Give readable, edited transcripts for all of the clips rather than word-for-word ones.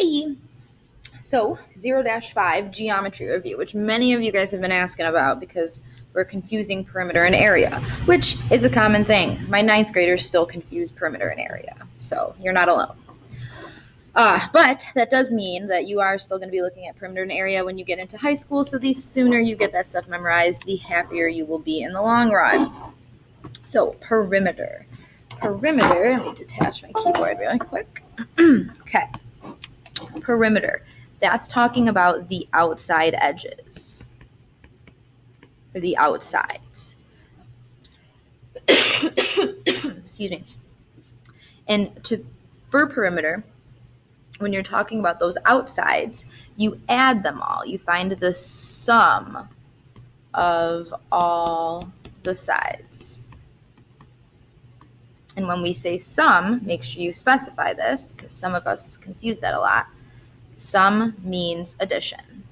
Hey, so 0-5 geometry review, which many of you guys have been asking about because we're confusing perimeter and area, which is a common thing. My 9th graders still confuse perimeter and area, so you're not alone. But that does mean that you are still going to be looking at perimeter and area when you get into high school, so the sooner you get that stuff memorized, the happier you will be in the long run. So perimeter, let me detach my keyboard really quick. Okay. Perimeter. That's talking about the outside edges, or the outsides. Excuse me. And for perimeter, when you're talking about those outsides, you add them all. You find the sum of all the sides. And when we say sum, make sure you specify this because some of us confuse that a lot. Sum means addition.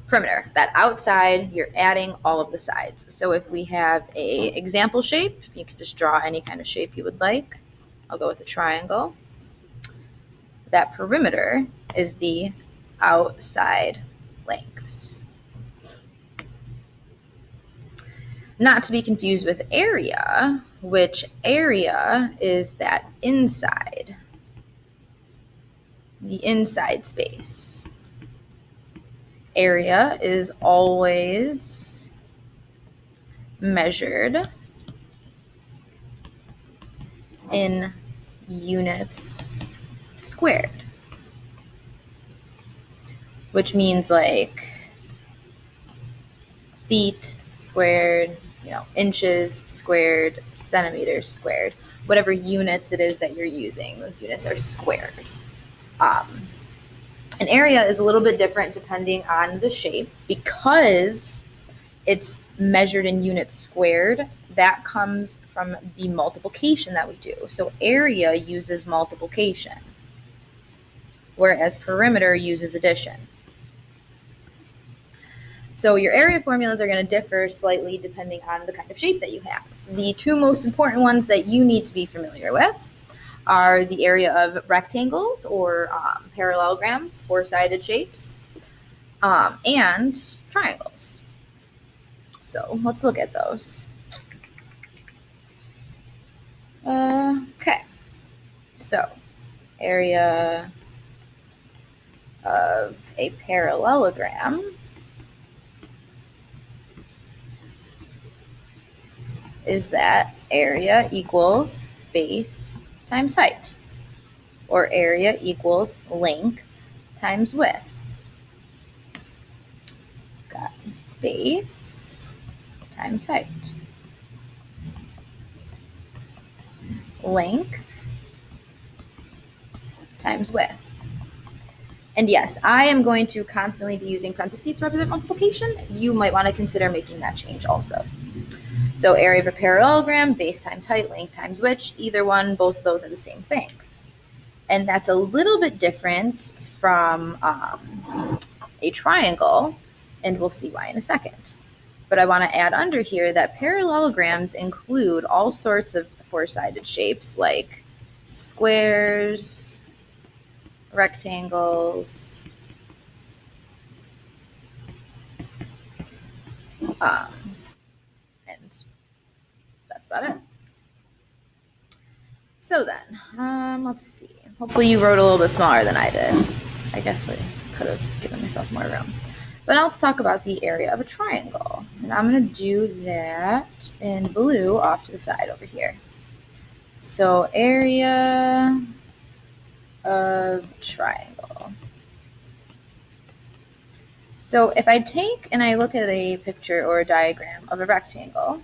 Perimeter, that outside, you're adding all of the sides. So if we have a example shape, you can just draw any kind of shape you would like. I'll go with a triangle. That perimeter is the outside lengths. Not to be confused with area, which area is that inside, the inside space. Area is always measured in units squared, which means like feet squared, inches squared, centimeters squared, whatever units it is that you're using, those units are squared. An area is a little bit different depending on the shape because it's measured in units squared. That comes from the multiplication that we do. So area uses multiplication, whereas perimeter uses addition. So your area formulas are going to differ slightly depending on the kind of shape that you have. The two most important ones that you need to be familiar with are the area of rectangles or parallelograms, four-sided shapes, and triangles. So let's look at those. Okay, so area of a parallelogram is that area equals base times height, or area equals length times width. Got base times height. Length times width. And yes, I am going to constantly be using parentheses to represent multiplication. You might want to consider making that change also. So area of a parallelogram, base times height, length times width, either one, both of those are the same thing. And that's a little bit different from a triangle, and we'll see why in a second. But I want to add under here that parallelograms include all sorts of four-sided shapes like squares, rectangles, and that's about it. So then, let's see. Hopefully you wrote a little bit smaller than I did. I guess I could have given myself more room. But now let's talk about the area of a triangle. And I'm going to do that in blue off to the side over here. So area of triangle. So if I take and I look at a picture or a diagram of a rectangle,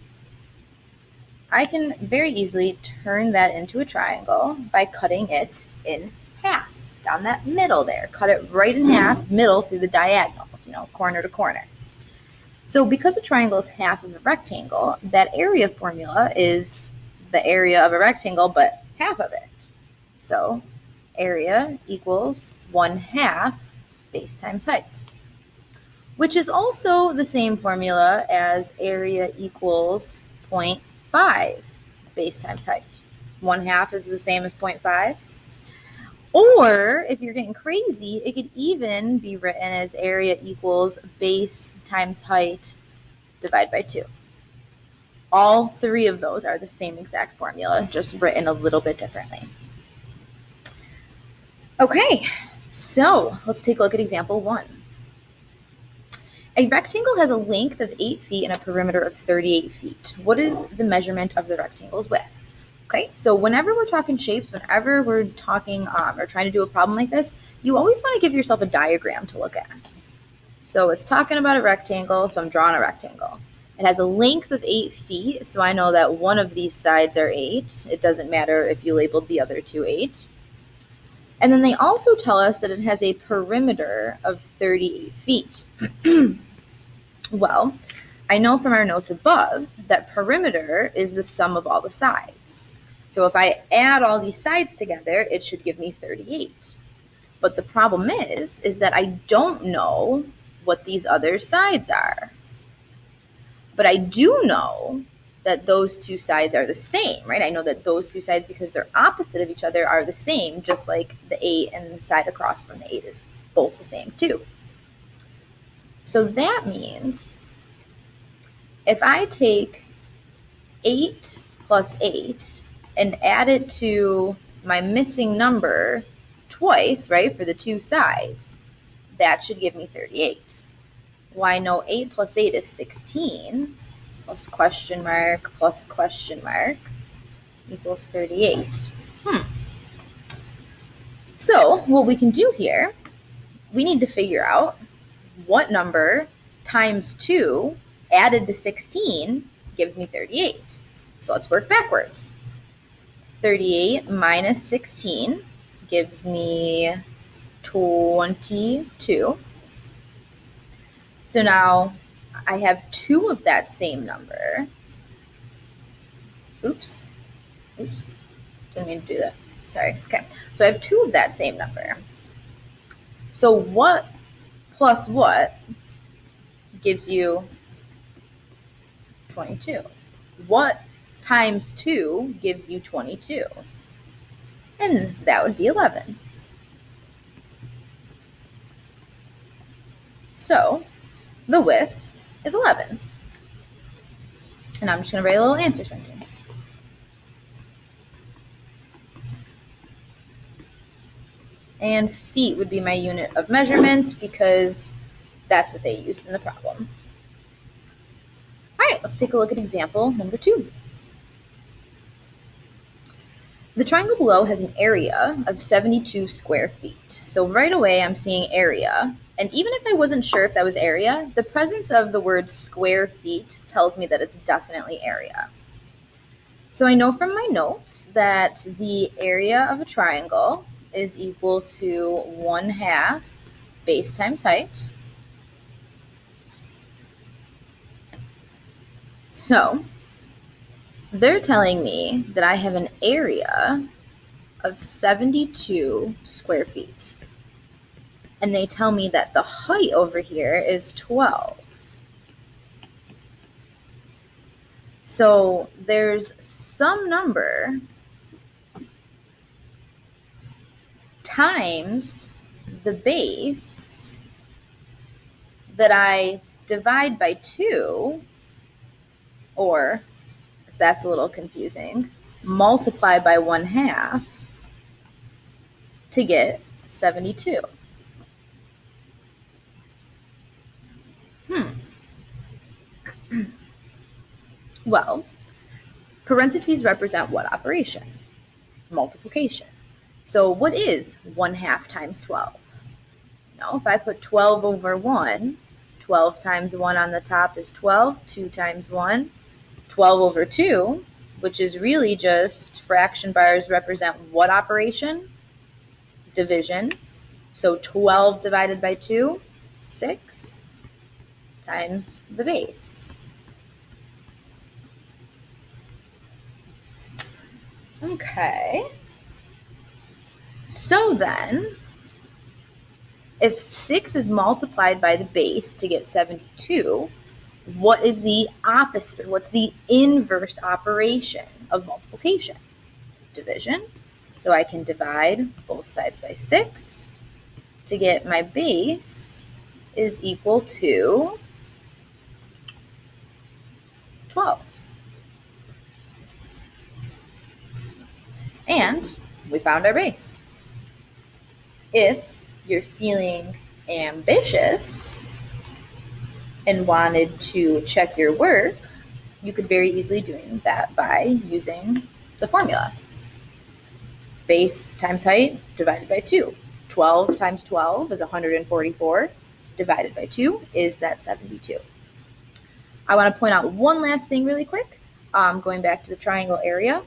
I can very easily turn that into a triangle by cutting it in half, down that middle there. Cut it right in half, middle through the diagonals, corner to corner. So because a triangle is half of a rectangle, that area formula is the area of a rectangle, but half of it. So area equals 1/2 base times height, which is also the same formula as area equals 0.5 base times height. 1/2 is the same as 0.5. Or if you're getting crazy, it could even be written as area equals base times height divided by 2. All three of those are the same exact formula, just written a little bit differently. Okay, so let's take a look at example 1. A rectangle has a length of 8 feet and a perimeter of 38 feet. What is the measurement of the rectangle's width? Okay, so whenever we're talking shapes, whenever we're talking or trying to do a problem like this, you always want to give yourself a diagram to look at. So it's talking about a rectangle, so I'm drawing a rectangle. It has a length of 8 feet, so I know that one of these sides are 8. It doesn't matter if you labeled the other two 8. And then they also tell us that it has a perimeter of 38 feet. Well, I know from our notes above that perimeter is the sum of all the sides. So if I add all these sides together, it should give me 38. But the problem is that I don't know what these other sides are. But I do know that those two sides are the same, right? I know that those two sides, because they're opposite of each other, are the same, just like the 8 and the side across from the 8 is both the same too. So that means if I take 8 plus 8 and add it to my missing number twice, right, for the two sides, that should give me 38. Well, I know 8 plus 8 is 16, plus question mark equals 38. So what we can do here, we need to figure out what number times 2 added to 16 gives me 38. So let's work backwards. 38 minus 16 gives me 22. So now I have 2 of that same number. Oops, didn't mean to do that. Sorry. Okay, so I have 2 of that same number. So what plus what gives you 22? What times 2 gives you 22? And that would be 11. So the width is 11. And I'm just going to write a little answer sentence. And feet would be my unit of measurement because that's what they used in the problem. All right, let's take a look at example number 2. The triangle below has an area of 72 square feet. So right away I'm seeing area. And even if I wasn't sure if that was area, the presence of the word square feet tells me that it's definitely area. So I know from my notes that the area of a triangle is equal to 1/2 base times height. So they're telling me that I have an area of 72 square feet. And they tell me that the height over here is 12. So there's some number times the base that I divide by 2, or if that's a little confusing, multiply by 1/2 to get 72. Well, parentheses represent what operation? Multiplication. So what is 1/2 times 12? Now, if I put 12 over 1, 12 times 1 on the top is 12, 2 times 1, 12 over 2, which is really just fraction bars represent what operation? Division. So 12 divided by 2, 6 times the base. Okay. So then, if 6 is multiplied by the base to get 72, what is the opposite? What's the inverse operation of multiplication? division. So I can divide both sides by 6 to get my base is equal to 12. And we found our base. If you're feeling ambitious and wanted to check your work, you could very easily do that by using the formula. Base times height divided by 2. 12 times 12 is 144. Divided by 2 is that 72. I want to point out one last thing really quick, going back to the triangle area.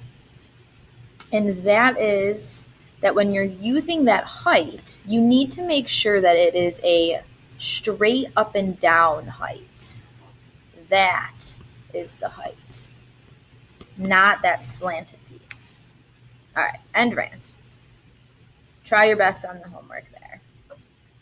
And that is that when you're using that height, you need to make sure that it is a straight up and down height. That is the height, not that slanted piece. All right, end rant. Try your best on the homework.